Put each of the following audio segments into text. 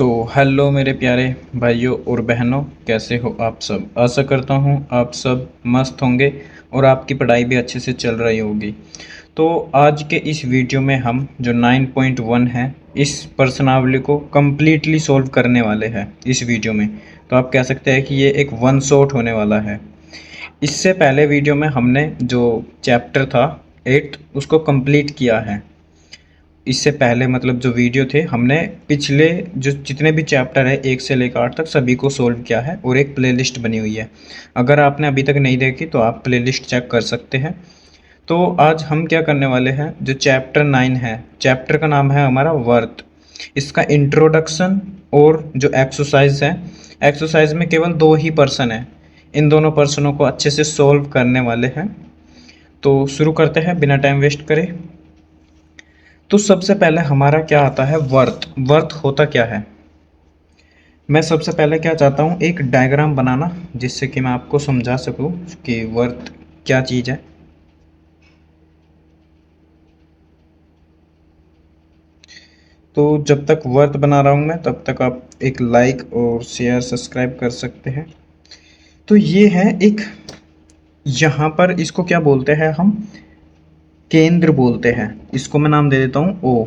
Hello मेरे प्यारे भाइयों और बहनों, कैसे हो आप सब। आशा करता हूँ आप सब मस्त होंगे और आपकी पढ़ाई भी अच्छे से चल रही होगी। तो आज के इस वीडियो में हम जो 9.1 है इस प्रश्नावली को कम्प्लीटली सॉल्व करने वाले हैं इस वीडियो में। तो आप कह सकते हैं कि ये एक वन शॉट होने वाला है। इससे पहले वीडियो में हमने जो चैप्टर था 8 उसको कंप्लीट किया है। इससे पहले मतलब जो वीडियो थे हमने पिछले जो जितने भी चैप्टर है 1 से लेकर 8 तक सभी को सोल्व किया है और एक प्लेलिस्ट बनी हुई है। अगर आपने अभी तक नहीं देखी तो आप प्लेलिस्ट चेक कर सकते हैं। तो आज हम क्या करने वाले हैं, जो चैप्टर 9 है, चैप्टर का नाम है हमारा वर्थ। इसका इंट्रोडक्शन और जो एक्सरसाइज है, एक्सरसाइज में केवल 2 ही पर्सन है। इन दोनों पर्सनों को अच्छे से सोल्व करने वाले हैं। तो शुरू करते हैं बिना टाइम वेस्ट करे। तो सबसे पहले हमारा क्या आता है, वर्थ। वर्थ होता क्या है, मैं सबसे पहले क्या चाहता हूँ, एक डायग्राम बनाना जिससे कि मैं आपको समझा सकूँ कि वर्थ क्या चीज़ है। तो जब तक वर्थ बना रहा हूँ मैं, तब तक आप एक लाइक और शेयर सब्सक्राइब कर सकते हैं। तो ये है एक, यहाँ पर इसको क्या बोलते हैं हम, केंद्र बोलते हैं। इसको मैं नाम दे देता हूँ ओ।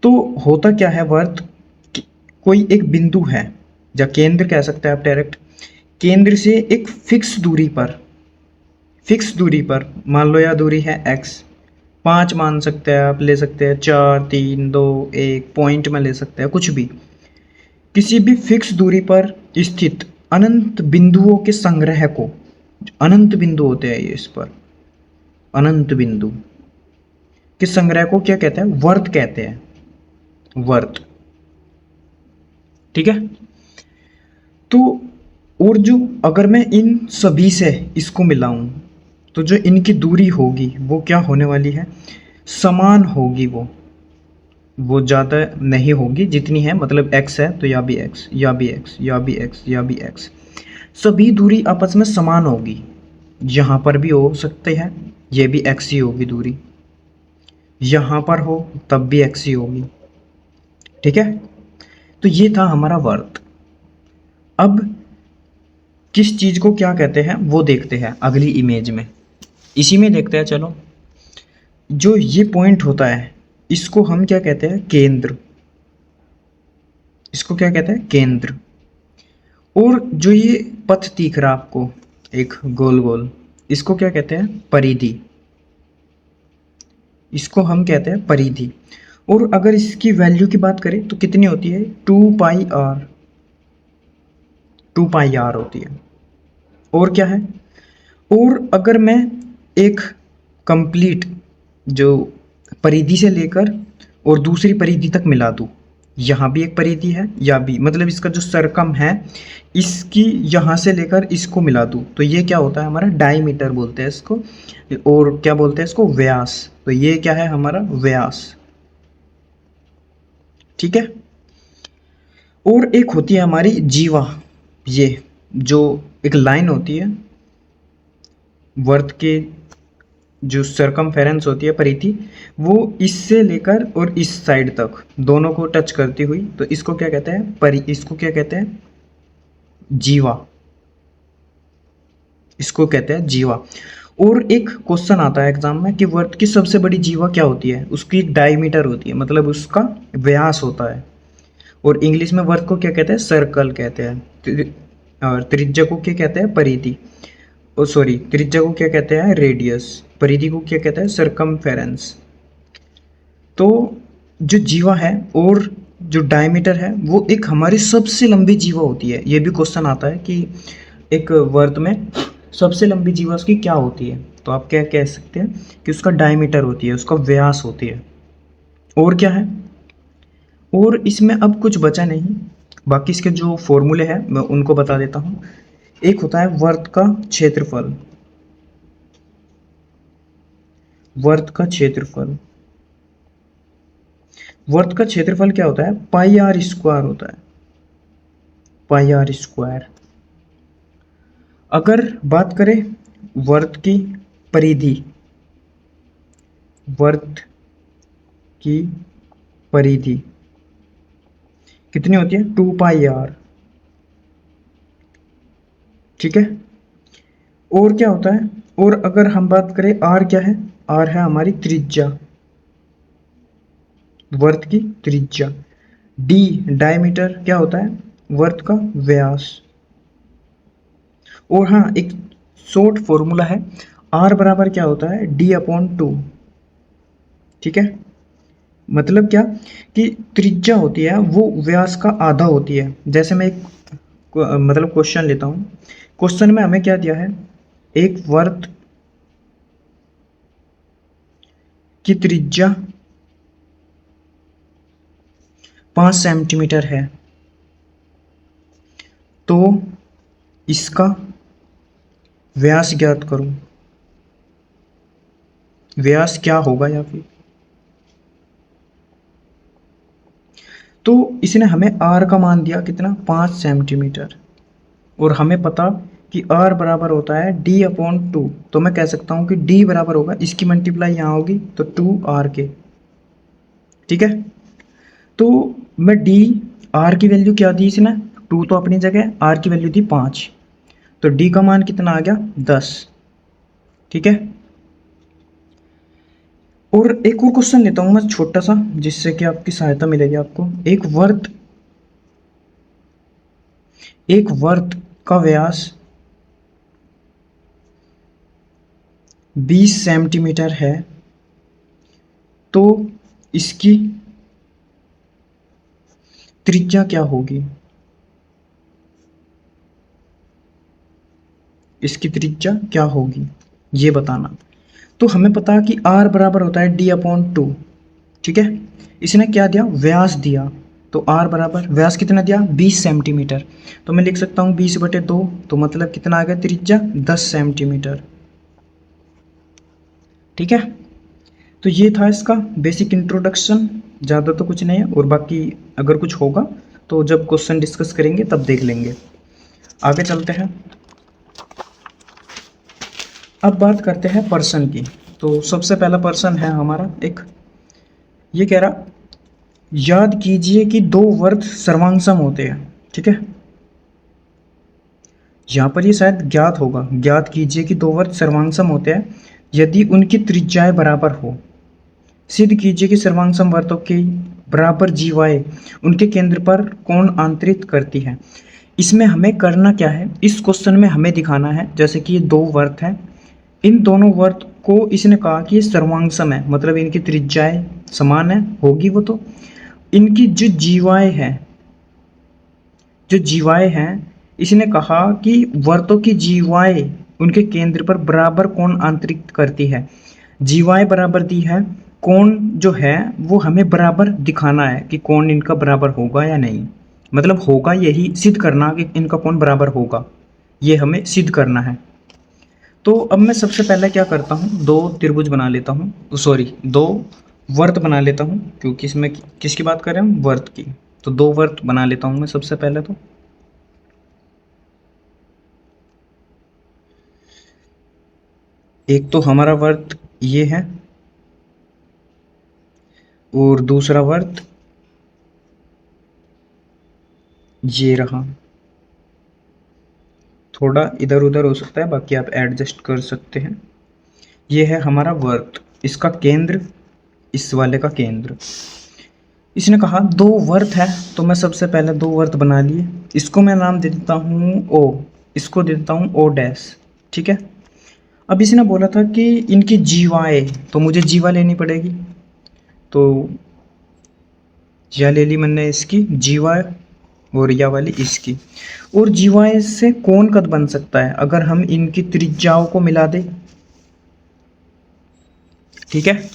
तो होता क्या है वर्थ, कोई एक बिंदु है या केंद्र कह सकते हैं आप डायरेक्ट। केंद्र से एक फिक्स दूरी पर मान लो यह दूरी है x। 5 मान सकते हैं आप, ले सकते हैं 4, 3, 2, 1 पॉइंट में ले सकते हैं, कुछ भी। किसी भी फिक्स दूरी पर स्थित अनंत बिंदुओं के संग्रह को, अनंत बिंदु होते हैं ये, इस पर अनंत बिंदु के संग्रह को क्या कहते हैं, वर्थ कहते हैं, वर्थ। ठीक है। तो और जो अगर मैं इन सभी से इसको मिलाऊं तो जो इनकी दूरी होगी वो क्या होने वाली है, समान होगी। वो ज़्यादा नहीं होगी जितनी है, मतलब x है तो या भी x, या भी x, या भी x, या भी x, सभी दूरी आपस में समान होगी। यहाँ पर भी हो सकते हैं, ये भी x ही होगी दूरी, यहाँ पर हो तब भी x ही होगी। ठीक है। तो ये था हमारा वर्थ। अब किस चीज़ को क्या कहते हैं वो देखते हैं अगली इमेज में, इसी में देखते हैं। चलो, जो ये पॉइंट होता है इसको हम क्या कहते हैं, केंद्र। इसको क्या कहते हैं, केंद्र। और जो ये पथ दिख रहा आपको एक गोल गोल, इसको क्या कहते हैं, परिधि। इसको हम कहते हैं परिधि। और अगर इसकी वैल्यू की बात करें तो कितनी होती है, 2πr, 2πr होती है। और क्या है, और अगर मैं एक कंप्लीट जो परिधि से लेकर और दूसरी परिधि तक मिला दूँ, यहाँ भी एक परिधि है, या भी मतलब इसका जो सरकम है इसकी यहाँ से लेकर इसको मिला दूँ, तो ये क्या होता है हमारा, डायमीटर बोलते हैं इसको। और क्या बोलते हैं इसको, व्यास। तो ये क्या है हमारा, व्यास। ठीक है। और एक होती है हमारी जीवा। ये जो एक लाइन होती है वर्थ के, जो सरकमफेरेंस होती है, परिधि, वो इससे लेकर और इस साइड तक दोनों को टच करती हुई, तो इसको क्या कहते हैं, इसको क्या कहते हैं, जीवा। इसको कहते हैं जीवा। और एक क्वेश्चन आता है एग्जाम में कि वर्थ की सबसे बड़ी जीवा क्या होती है, उसकी डायमीटर होती है, मतलब उसका व्यास होता है। और इंग्लिश में वर्थ को क्या कहते हैं, सर्कल कहते हैं। और त्रिज्या को क्या कहते हैं, परिधि। ओ सॉरी, त्रिज्या को क्या कहते हैं, रेडियस। परिधि को क्या कहते हैं, सरकमफेरेंस। तो जो जीवा है और जो डायमीटर है वो एक हमारी सबसे लंबी जीवा होती है। ये भी क्वेश्चन आता है कि एक वर्त में सबसे लंबी जीवा उसकी क्या होती है, तो आप क्या कह सकते हैं कि उसका डायमीटर होती है, उसका व्यास होती है। और क्या है, और इसमें अब कुछ बचा नहीं, बाकी इसके जो फॉर्मूले हैं मैं उनको बता देता हूँ। एक होता है वर्त का क्षेत्रफल, वर्त का क्षेत्रफल। वर्त का क्षेत्रफल क्या होता है, पाई आर स्क्वायर होता है, पाई आर स्क्वायर। अगर बात करें वर्त की परिधि, वर्त की परिधि कितनी होती है 2πr। ठीक है। और क्या होता है, और अगर हम बात करें r क्या है, r है हमारी त्रिज्या, वर्त की त्रिज्या। d डायमीटर क्या होता है, वर्त का व्यास। और हाँ, एक शॉर्ट फॉर्मूला है, r बराबर क्या होता है d/2। ठीक है। मतलब क्या कि त्रिज्या होती है वो व्यास का आधा होती है। जैसे मैं एक मतलब क्वेश्चन लेता हूँ। क्वेश्चन में हमें क्या दिया है, एक वर्त की त्रिज्या 5 सेंटीमीटर है, तो इसका व्यास ज्ञात करो। व्यास क्या होगा, या फिर तो इसने हमें r का मान दिया कितना 5 सेंटीमीटर, और हमें पता कि r बराबर होता है d/2। तो मैं कह सकता हूँ कि d बराबर होगा, इसकी मल्टीप्लाई यहाँ होगी तो 2r के। ठीक है। तो मैं d, r की वैल्यू क्या दी इसने 2 तो अपनी जगह, r की वैल्यू दी 5, तो d का मान कितना आ गया 10। ठीक है। और एक और क्वेश्चन लेता हूँ मैं छोटा सा, जिससे कि आपकी सहायता मिलेगी आपको। एक वर्त का व्यास 20 सेंटीमीटर है, तो इसकी त्रिज्या क्या होगी। इसकी त्रिज्या क्या होगी ये बताना। तो हमें पता है कि r बराबर होता है d/2। ठीक है। इसने क्या दिया, व्यास दिया, तो r बराबर व्यास कितना दिया 20 सेंटीमीटर, तो मैं लिख सकता हूँ 20/2, तो मतलब कितना आ गया त्रिज्या 10 सेंटीमीटर। ठीक है। तो ये था इसका बेसिक इंट्रोडक्शन, ज़्यादा तो कुछ नहीं है, और बाकी अगर कुछ होगा तो जब क्वेश्चन डिस्कस करेंगे तब देख लेंगे। आगे चलते हैं। अब बात करते हैं पर्सन की। तो सबसे पहला पर्सन है हमारा एक, ये कह रहा याद कीजिए कि दो वर्त सर्वांगसम होते हैं। ठीक है। यहाँ पर ये शायद ज्ञात होगा, ज्ञात कीजिए कि दो वर्त सर्वांगसम होते हैं यदि उनकी त्रिज्याएं बराबर हो। सिद्ध कीजिए कि सर्वांगसम वर्तों की बराबर जीवाएं उनके केंद्र पर कोण आंतरित करती है। इसमें हमें करना क्या है, इस क्वेश्चन में हमें दिखाना है जैसे कि ये दो वर्त हैं, इन दोनों वर्त को इसने कहा कि ये सर्वांगसम है, मतलब इनकी त्रिज्याएं समान है, होगी वो तो। इनकी जो जीवाएं हैं इसने कहा कि वर्तों की जीवाएं उनके केंद्र पर बराबर कोण आंतरित करती है। जीवाएं बराबर दी है, कोण जो है वो हमें बराबर दिखाना है कि कोण इनका बराबर होगा या नहीं, मतलब होगा, यही सिद्ध करना कि इनका कोण बराबर होगा, ये हमें सिद्ध करना है। तो अब मैं सबसे पहले क्या करता हूँ, दो त्रिभुज बना लेता हूँ, सॉरी दो वर्त बना लेता हूँ, क्योंकि इसमें किसकी बात कर रहे हैं, वर्त की। तो दो वर्त बना लेता हूँ मैं सबसे पहले। तो एक तो हमारा वर्त ये है, और दूसरा वर्त ये रहा। थोड़ा इधर उधर हो सकता है, बाकी आप एडजस्ट कर सकते हैं। ये है हमारा वर्त, इसका केंद्र, इस वाले का केंद्र। इसने कहा दो वर्त है, तो मैं सबसे पहले दो वर्त बना लिए। इसको मैं नाम दे देता हूँ ओ, इसको दे देता हूँ ओ डैश। ठीक है। अब इसने बोला था कि इनकी जीवाएं, तो मुझे जीवा लेनी पड़ेगी, तो यह ले ली मैंने इसकी जीवा, और यह वाली इसकी। और जीवाएं से कौन कद बन सकता है अगर हम इनकी त्रिज्याओं को मिला दें। ठीक है।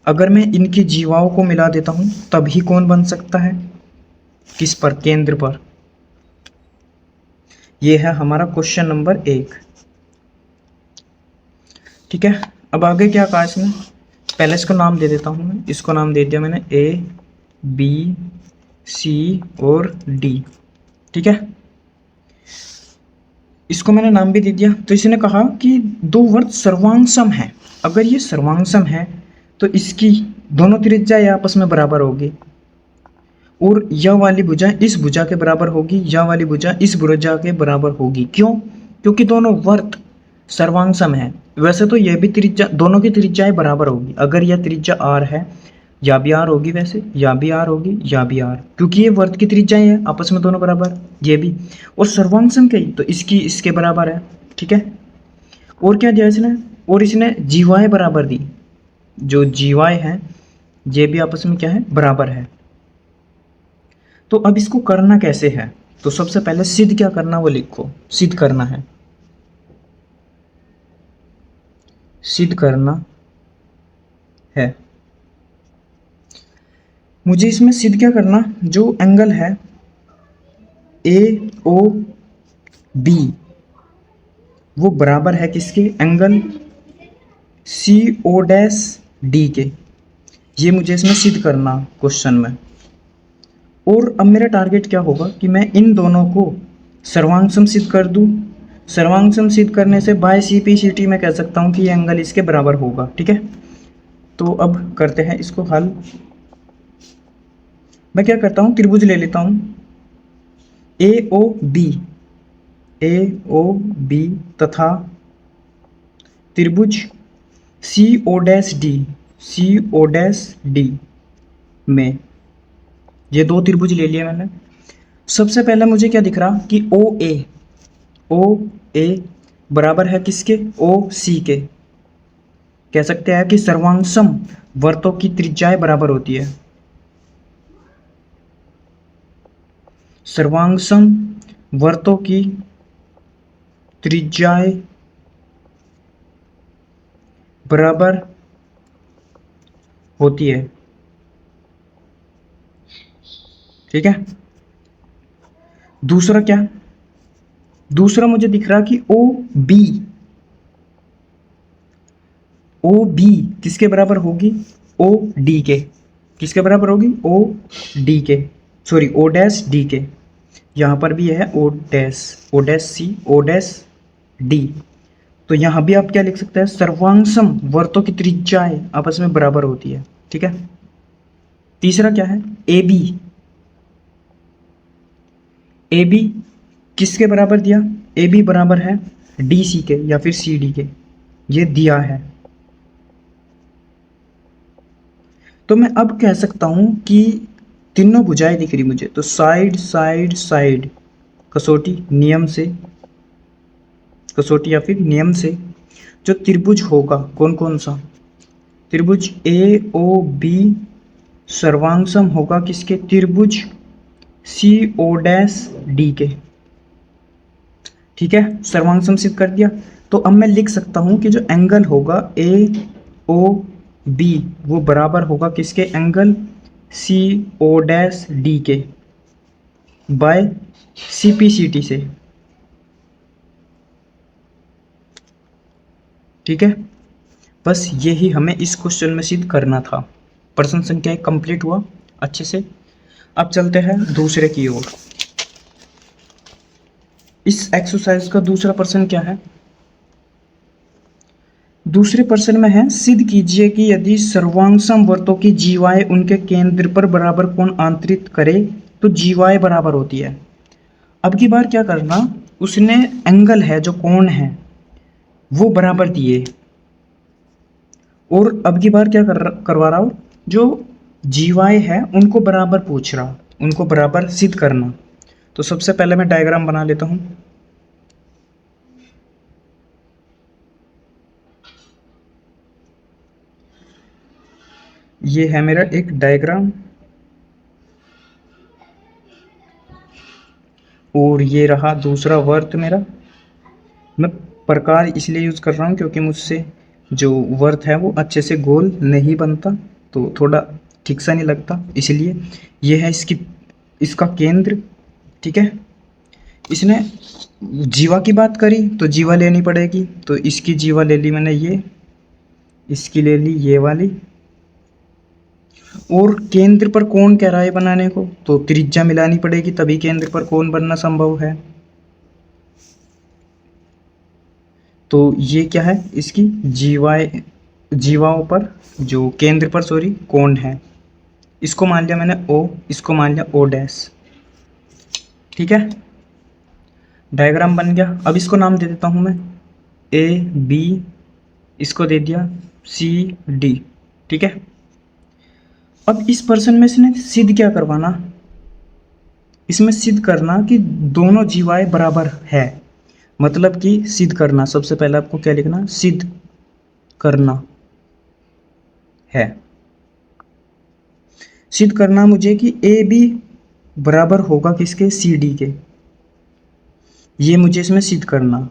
अगर मैं इनकी जीवाओं को मिला देता हूं तभी कौन बन सकता है, किस पर, केंद्र पर। यह है हमारा क्वेश्चन नंबर 1। ठीक है। अब आगे क्या कहा इसने, पहले इसको नाम दे देता हूं मैं, इसको नाम दे दिया मैंने A B C और D। ठीक है। इसको मैंने नाम भी दे दिया। तो इसने कहा कि दो वर्त सर्वांगसम है, अगर ये सर्वांगसम है तो इसकी दोनों त्रिज्या आपस में बराबर होगी। और यह वाली भुजा इस भुजा के बराबर होगी, यह वाली भुजा इस भुजा के बराबर होगी। क्यों? क्योंकि दोनों वर्त सर्वांग है। वैसे तो यह भी त्रिज्या, दोनों की त्रिज्याएं बराबर होगी। अगर यह त्रिज्या r है, या भी r होगी, वैसे या भी r होगी, या भी r, क्योंकि ये वर्त की त्रिज्याएं हैं आपस में दोनों बराबर, ये भी। और सर्वांग कही तो इसकी इसके बराबर है, ठीक है। और क्या दिया इसने? और इसने जीवाएं बराबर दी, जो जीवाएं हैं ये भी आपस में क्या है? बराबर है। तो अब इसको करना कैसे है? तो सबसे पहले सिद्ध क्या करना वो लिखो, सिद्ध करना है, सिद्ध करना है। मुझे इसमें सिद्ध क्या करना, जो एंगल है ए ओ बी वो बराबर है किसके? Angle C O dash D के। ये मुझे इसमें सिद्ध करना क्वेश्चन में। और अब मेरा टारगेट क्या होगा कि मैं इन दोनों को सर्वांग सम सिद्ध कर दूं। सर्वांग सम सिद्ध करने से by C P C T मैं कह सकता हूं कि ये एंगल इसके बराबर होगा, ठीक है। तो अब करते हैं इसको हल। मैं क्या करता हूं, त्रिभुज ले लेता हूं ए ओ बी, ए ओ बी तथा त्रिभुज सी ओ डैश डी, सी ओ डैश डी में, ये दो त्रिभुज ले लिए मैंने। सबसे पहले मुझे क्या दिख रहा कि ओ ए बराबर है किसके? ओ सी के। कह सकते हैं कि सर्वांग सम वर्तों की त्रिज्याएं बराबर होती है। सर्वांग सम वर्तों की त्रिज्याएं बराबर होती है, ठीक है। दूसरा क्या? दूसरा मुझे दिख रहा कि ओ बी किसके बराबर होगी? ओ डी के। किसके बराबर होगी? ओ डी के, सॉरी ओ डैश डी के। यहां पर भी है O dash C, O dash D. तो यहां भी आप क्या लिख सकते हैं? सर्वांग सम वर्तों की त्रिज्याएं आपस में बराबर होती है, ठीक है। तीसरा क्या है? ए बी किसके बराबर दिया? ए बी बराबर है डी सी के या फिर सी डी के, ये दिया है। तो मैं अब कह सकता हूं कि तीनों भुजाएं दिख रही मुझे, तो साइड साइड साइड कसौटी नियम से, कसौटी या फिर नियम से जो त्रिभुज होगा, कौन कौन सा? त्रिभुज ए ओ बी सर्वांग सम होगा किसके? त्रिभुज सी ओ डैश डी के, ठीक है। सर्वांग सम सिद्ध कर दिया। तो अब मैं लिख सकता हूं कि जो एंगल होगा ए ओ बी वो बराबर होगा किसके? Angle C O dash D के by C P C T से, ठीक है। बस यही हमें इस क्वेश्चन में सिद्ध करना था। प्रश्न संख्या 1 कंप्लीट हुआ अच्छे से। अब चलते हैं दूसरे की ओर। इस एक्सरसाइज का दूसरा प्रश्न क्या है? दूसरे प्रश्न में है, सिद्ध कीजिए कि यदि सर्वांग सम वर्तों की जीवाएं उनके केंद्र पर बराबर कोण आंतरित करे तो जीवाएं बराबर होती है। अब की बार क्या करना, उसने एंगल है जो कोण है वो बराबर दिए, और अब की बार क्या करवा रहा हूं, जो जीवाएं है उनको बराबर पूछ रहा, उनको बराबर सिद्ध करना। तो सबसे पहले मैं डायग्राम बना लेता हूं। ये है मेरा एक डायग्राम, और ये रहा दूसरा वर्त मेरा। मैं प्रकार इसलिए यूज कर रहा हूँ क्योंकि मुझसे जो वर्त है वो अच्छे से गोल नहीं बनता, तो थोड़ा ठीक सा नहीं लगता, इसलिए ये है इसका केंद्र, ठीक है। इसने जीवा की बात करी तो जीवा लेनी पड़ेगी, तो इसकी जीवा ले ली मैंने, ये इसकी ले ली ये वाली। और केंद्र पर कोण कह रहा है बनाने को, तो त्रिज्या मिलानी पड़ेगी तभी केंद्र पर कोण बनना संभव है। तो ये क्या है, इसकी जीवाओं पर जो केंद्र पर सॉरी कोण है, इसको मान लिया मैंने O, इसको मान लिया O डैश। ठीक है, डायग्राम बन गया। अब इसको नाम दे देता हूँ मैं AB, इसको दे दिया CD। ठीक है, अब इस पर्सन में इसने सिद्ध क्या करवाना, इसमें सिद्ध करना कि दोनों जीवाएं बराबर है। मतलब कि सिद्ध करना, सबसे पहले आपको क्या लिखना, सिद्ध करना है। सिद्ध करना मुझे कि AB बराबर होगा किसके, CD के। ये मुझे इसमें सिद्ध करना,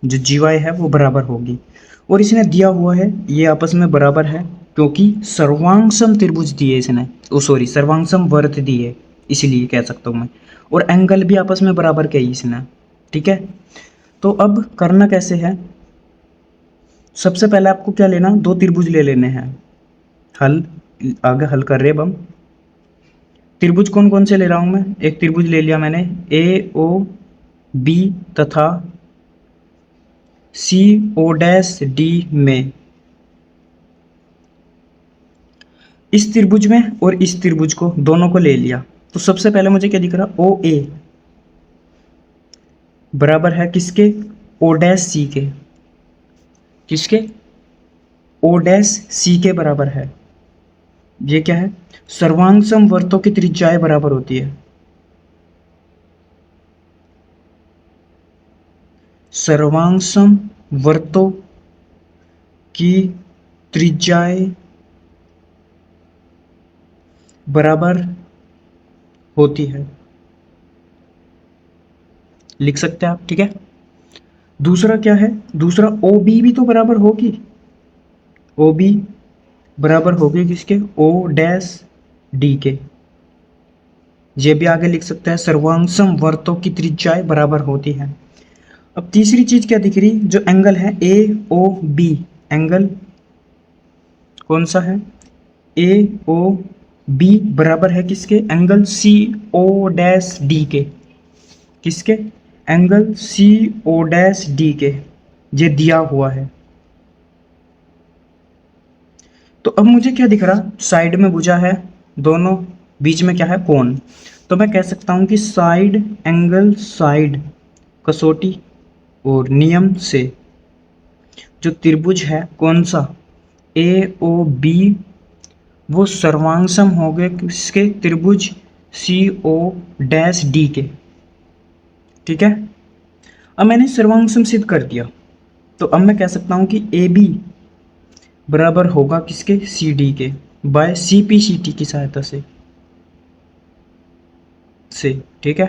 जो जीवाएं है वो बराबर होगी। और इसने दिया हुआ है ये आपस में बराबर है, क्योंकि सर्वांगसम त्रिभुज दिए इसने, सर्वांगसम वर्त दिए, इसलिए कह सकता हूँ मैं। और एंगल भी आपस में बराबर के ही इसने। ठीक है, तो अब करना कैसे है, सबसे पहले आपको क्या लेना, दो त्रिभुज ले लेने हैं। हल आगे हल कर रहे अब हम। त्रिभुज कौन कौन से ले रहा हूं मैं, एक त्रिभुज ले लिया मैंने AOB तथा CO'D में। इस त्रिभुज में और इस त्रिभुज को दोनों को ले लिया। तो सबसे पहले मुझे क्या दिख रहा, OA बराबर है किसके, O' के। किसके, O' के बराबर है। ये क्या है, सर्वांगसम वर्तों की त्रिज्याएं बराबर होती है। सर्वांगसम वर्तों की त्रिज्याएं बराबर होती है, लिख सकते हैं आप। ठीक है, दूसरा क्या है, दूसरा OB भी तो बराबर होगी, OB बराबर होगी किसके, O' के। ये भी आगे लिख सकते हैं, सर्वांगसम वर्तों की त्रिज्याएं बराबर होती हैं। अब तीसरी चीज क्या दिख रही, जो एंगल है AOB, एंगल कौन सा है, AOB बराबर है किसके, एंगल CO'D के। किसके, एंगल CO'D के। ये दिया हुआ है। तो अब मुझे क्या दिख रहा, साइड में भुजा है, दोनों बीच में क्या है, कोण। तो मैं कह सकता हूं कि साइड एंगल, साइड कसौटी और नियम से जो त्रिभुज है कौन सा, AOB, वो सर्वांगसम हो गए किसके, त्रिभुज CO'D के। ठीक है, अब मैंने सर्वांगसम सिद्ध कर दिया। तो अब मैं कह सकता हूं कि AB बराबर होगा किसके, CD के, बाय CPCT की सहायता से। ठीक है,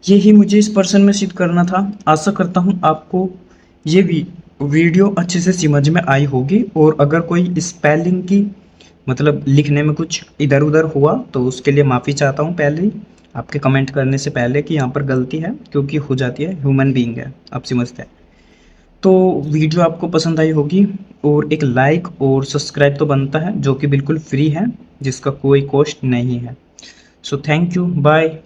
यही मुझे इस पर्सन में सिद्ध करना था। आशा करता हूं आपको ये वीडियो अच्छे से समझ में आई होगी। और अगर कोई स्पेलिंग की मतलब लिखने में कुछ इधर उधर हुआ तो उसके लिए माफ़ी चाहता हूं पहले ही, आपके कमेंट करने से पहले, कि यहाँ पर गलती है, क्योंकि हो जाती है, ह्यूमन बीइंग है, आप समझते हैं। तो वीडियो आपको पसंद आई होगी, और एक लाइक और सब्सक्राइब तो बनता है, जो कि बिल्कुल फ्री है, जिसका कोई कॉस्ट नहीं है। So thank you, bye.